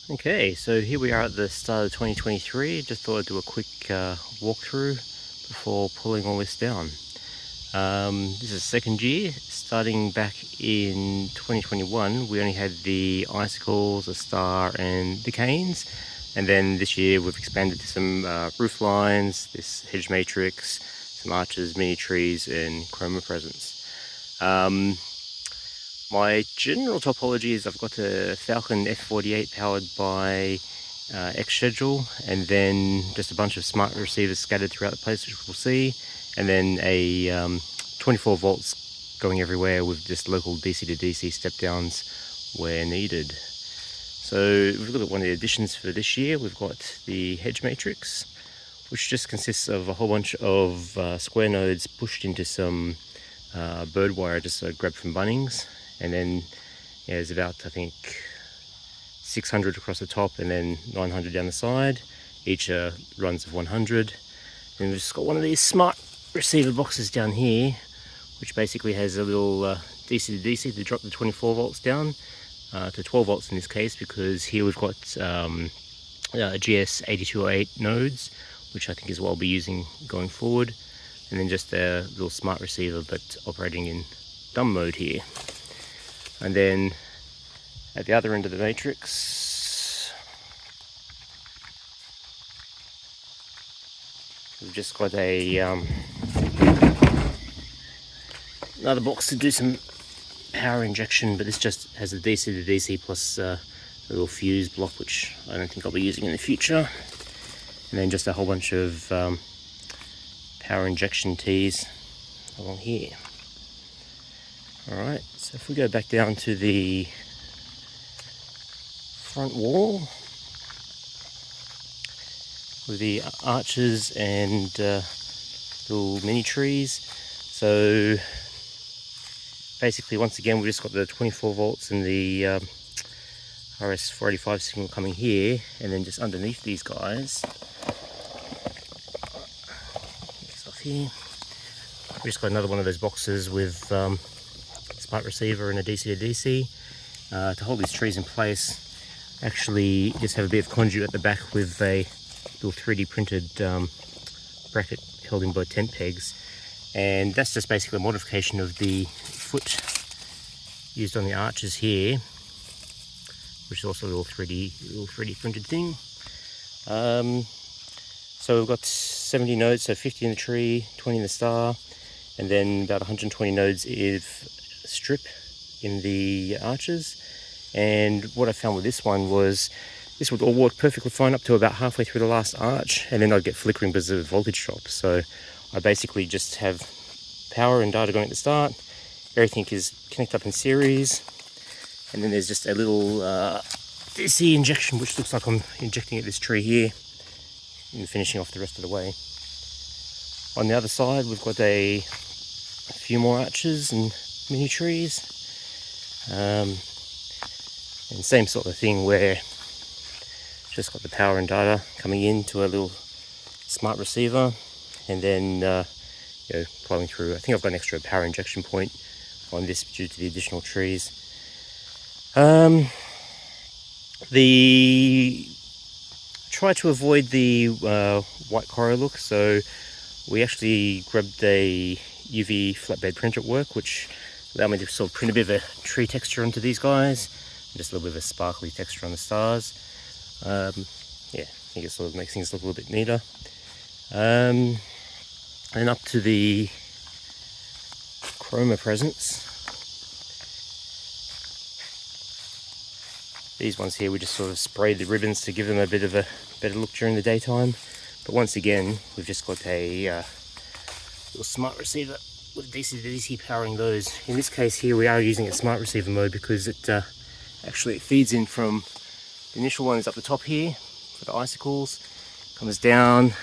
Okay, so here we are at the start of 2023. Just thought I'd do a quick walkthrough before pulling all this down. This is second year. Starting back in 2021, we only had the icicles, the star, and the canes. And then this year we've expanded to some roof lines, this hedge matrix, some arches, mini trees, and chroma presents. My general topology is I've got a Falcon F48 powered by X-Schedule, and then just a bunch of smart receivers scattered throughout the place, which we'll see, and then a 24 volts going everywhere with just local DC to DC step downs where needed. So if we look at one of the additions for this year, we've got the hedge matrix, which just consists of a whole bunch of square nodes pushed into some bird wire just grabbed from Bunnings. And then there's about, I think, 600 across the top and then 900 down the side. Each runs of 100. And we've just got one of these smart receiver boxes down here, which basically has a little DC to DC to drop the 24 volts down to 12 volts in this case, because here we've got GS8208 nodes, which I think is what I'll be using going forward. And then just a little smart receiver, but operating in dumb mode here. And then at the other end of the matrix, we've just got a another box to do some power injection, but this just has a DC to DC plus a little fuse block, which I don't think I'll be using in the future. And then just a whole bunch of power injection tees along here. Alright, so if we go back down to the front wall with the arches and little mini trees. So basically, once again, we've just got the 24 volts and the RS485 signal coming here, and then just underneath these guys, this off here, we've just got another one of those boxes with smart receiver and a DC to DC to hold these trees in place. Actually just have a bit of conduit at the back with a little 3D printed bracket held in by tent pegs, and that's just basically a modification of the foot used on the arches here, which is also a little 3D printed thing. So we've got 70 nodes, so 50 in the tree, 20 in the star, and then about 120 nodes if strip in the arches. And what I found with this one was this would all work perfectly fine up to about halfway through the last arch, and then I'd get flickering because of voltage drop. So I basically just have power and data going at the start, everything is connected up in series, and then there's just a little DC injection, which looks like I'm injecting at this tree here and finishing off the rest of the way. On the other side, we've got a few more arches and mini trees, and same sort of thing where just got the power and data coming in to a little smart receiver, and then plowing through. I think I've got an extra power injection point on this due to the additional trees. Try to avoid the white coral look, so we actually grabbed a UV flatbed printer at work, which allowed me to sort of print a bit of a tree texture onto these guys, and just a little bit of a sparkly texture on the stars. I think it sort of makes things look a little bit neater. And up to the chroma presents. These ones here, we just sort of sprayed the ribbons to give them a bit of a better look during the daytime. But once again, we've just got a little smart receiver with DC to DC powering those. In this case here, we are using a smart receiver mode because it actually feeds in from the initial one is up the top here for the icicles, comes down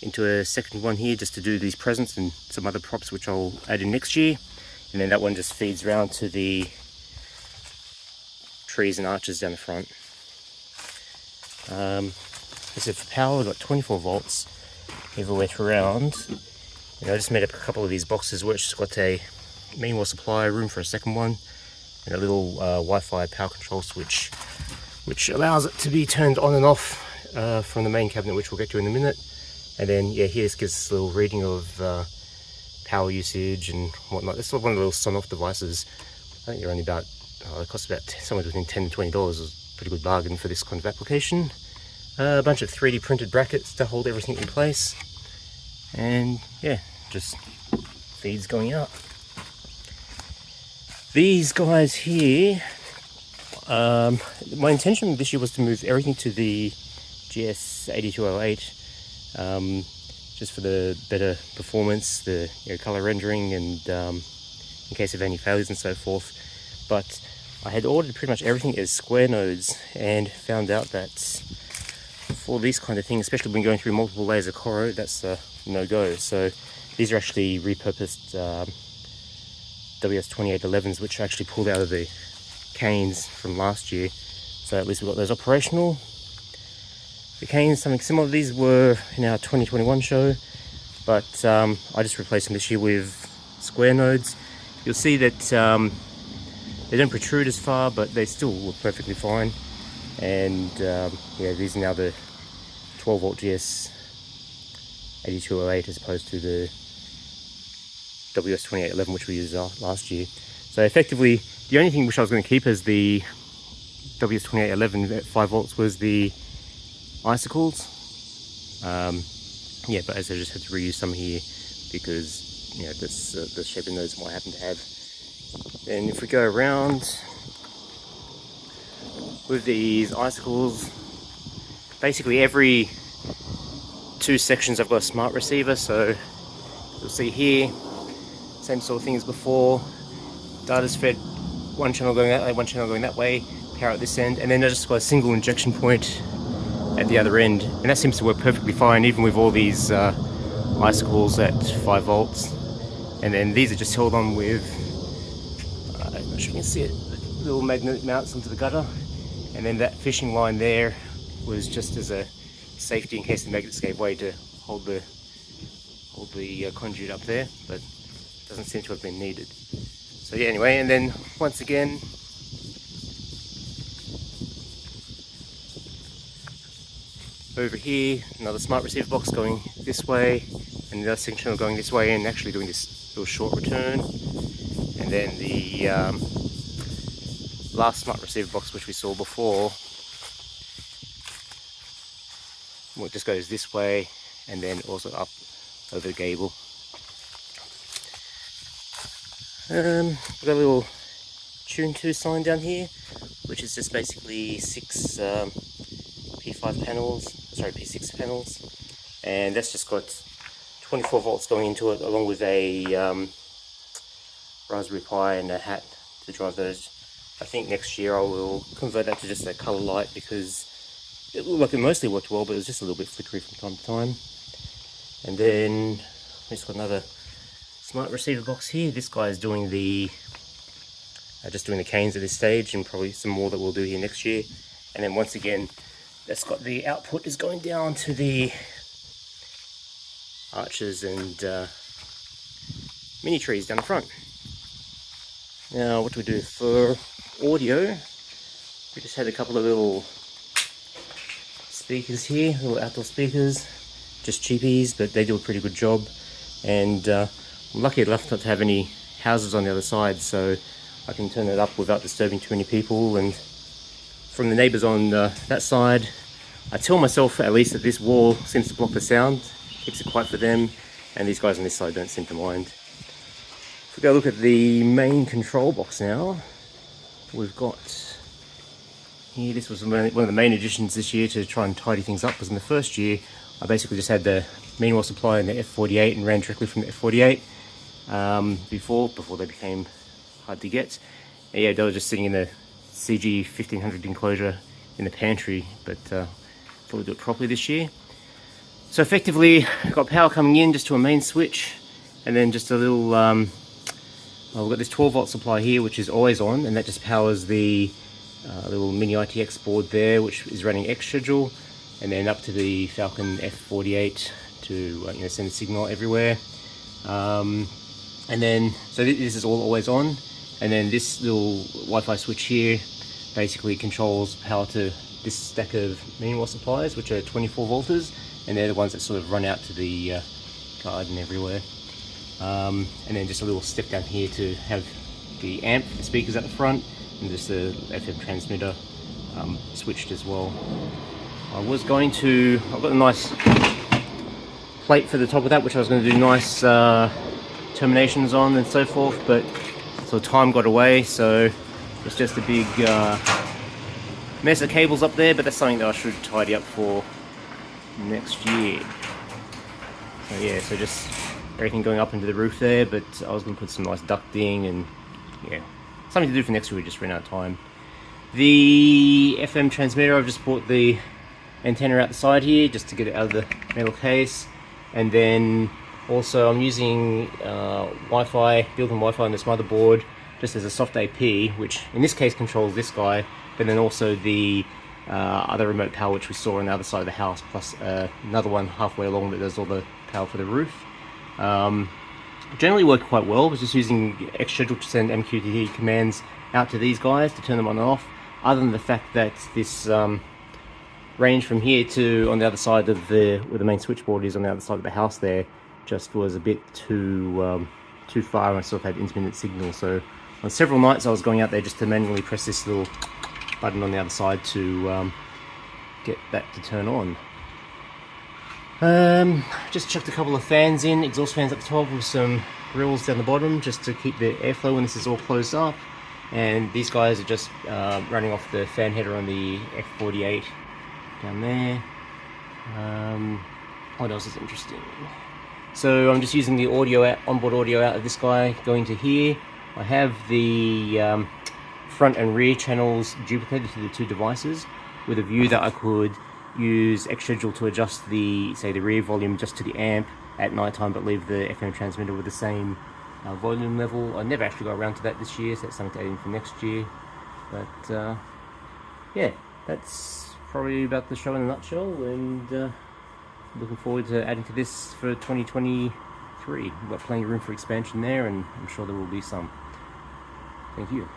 into a second one here just to do these presents and some other props which I'll add in next year, and then that one just feeds around to the trees and arches down the front. As if for power, we've got 24 volts everywhere throughout. And I just made up a couple of these boxes where it's just got a main wall supply, room for a second one, and a little Wi-Fi power control switch which allows it to be turned on and off from the main cabinet, which we'll get to in a minute. And then yeah, here this gives us a little reading of power usage and whatnot. This is one of the little son-off devices. I think they're only about, it costs about somewhere between $10 to $20. It was a pretty good bargain for this kind of application. A bunch of 3D printed brackets to hold everything in place. And yeah, just feeds going out. These guys here, my intention this year was to move everything to the GS8208, just for the better performance, the color rendering, and in case of any failures and so forth. But I had ordered pretty much everything as square nodes and found out that for these kind of things, especially when going through multiple layers of Coro, that's a no-go. So these are actually repurposed WS2811s, which I actually pulled out of the canes from last year. So at least we've got those operational. The canes, something similar to these, were in our 2021 show, but I just replaced them this year with square nodes. You'll see that they don't protrude as far, but they still look perfectly fine. And yeah, these are now the 12 volt GS8208 as opposed to the WS2811, which we used last year. So effectively, the only thing which I was going to keep as the WS2811 at 5 volts was the icicles. Yeah, but as I just had to reuse some here because that's the shape of nodes I happen to have. And if we go around with these icicles, basically every 2 sections I've got a smart receiver. So you'll see here, same sort of thing as before. Data's fed one channel going that way, one channel going that way, power at this end, and then I just got a single injection point at the other end, and that seems to work perfectly fine even with all these icicles at 5 volts. And then these are just held on with, I'm not sure you can see it, little magnetic mounts onto the gutter, and then that fishing line there was just as a safety in case the magnets gave way to hold the conduit up there, but it doesn't seem to have been needed. So yeah, anyway, and then once again, over here, another smart receiver box going this way, and the other section going this way, and actually doing this little short return. And then the last smart receiver box, which we saw before, well, it just goes this way, and then also up over the gable. We've got a little tune to sign down here, which is just basically 6 P5 panels, sorry, P6 panels, and that's just got 24 volts going into it, along with a Raspberry Pi and a hat to drive those. I think next year I will convert that to just a color light because it looked like it mostly worked well, but it was just a little bit flickery from time to time. And then we just got another smart receiver box here. This guy is doing the just doing the canes at this stage, and probably some more that we'll do here next year. And then once again, that's got the output is going down to the arches and mini trees down the front. Now, what do we do for audio? We just had a couple of little speakers here, little outdoor speakers, just cheapies, but they do a pretty good job. And I'm lucky enough not to have any houses on the other side, so I can turn it up without disturbing too many people. And from the neighbours on that side, I tell myself at least that this wall seems to block the sound, keeps it quiet for them, and these guys on this side don't seem to mind. If we go look at the main control box now, we've got here, this was one of the main additions this year to try and tidy things up, because in the first year I basically just had the main wall supply and the F48 and ran directly from the F48 before they became hard to get. And yeah, they were just sitting in the CG 1500 enclosure in the pantry, but thought we'd do it properly this year. So effectively, got power coming in just to a main switch, and then just a little, we've got this 12 volt supply here, which is always on, and that just powers the little mini ITX board there, which is running X schedule, and then up to the Falcon F48 to send a signal everywhere. And then, so this is all always on, and then this little Wi-Fi switch here basically controls power to this stack of meanwhile supplies, which are 24 volters, and they're the ones that sort of run out to the garden everywhere. And then just a little step down here to have the amp, the speakers at the front, and just the FM transmitter switched as well. I've got a nice plate for the top of that, which I was going to do nice terminations on and so forth, but so time got away, so it's just a big mess of cables up there, but that's something that I should tidy up for next year. So yeah, so just everything going up into the roof there, but I was going to put some nice ducting and yeah, something to do for next year. We just ran out of time. The FM transmitter, I've just bought the antenna out the side here just to get it out of the metal case, and then also I'm using Wi-Fi, built-in Wi-Fi on this motherboard just as a soft AP, which in this case controls this guy, but then also the other remote power which we saw on the other side of the house, plus another one halfway along that does all the power for the roof. Generally worked quite well. I was just using Xschedule to send MQTT commands out to these guys to turn them on and off, other than the fact that this range from here to on the other side of where the main switchboard is on the other side of the house there just was a bit too far, and I sort of had intermittent signal. So on several nights I was going out there just to manually press this little button on the other side to get that to turn on. Just chucked a couple of fans in, exhaust fans up the top with some grills down the bottom just to keep the airflow when this is all closed up. And these guys are just running off the fan header on the F48 down there. What else is interesting? So I'm just using the audio onboard audio out of this guy going to here. I have the front and rear channels duplicated to the two devices with a view that I could use Xschedule to adjust the rear volume just to the amp at night time, but leave the FM transmitter with the same volume level. I never actually got around to that this year, so that's something to add in for next year. But yeah, that's probably about the show in a nutshell, and looking forward to adding to this for 2023. We've got plenty of room for expansion there, and I'm sure there will be some. Thank you.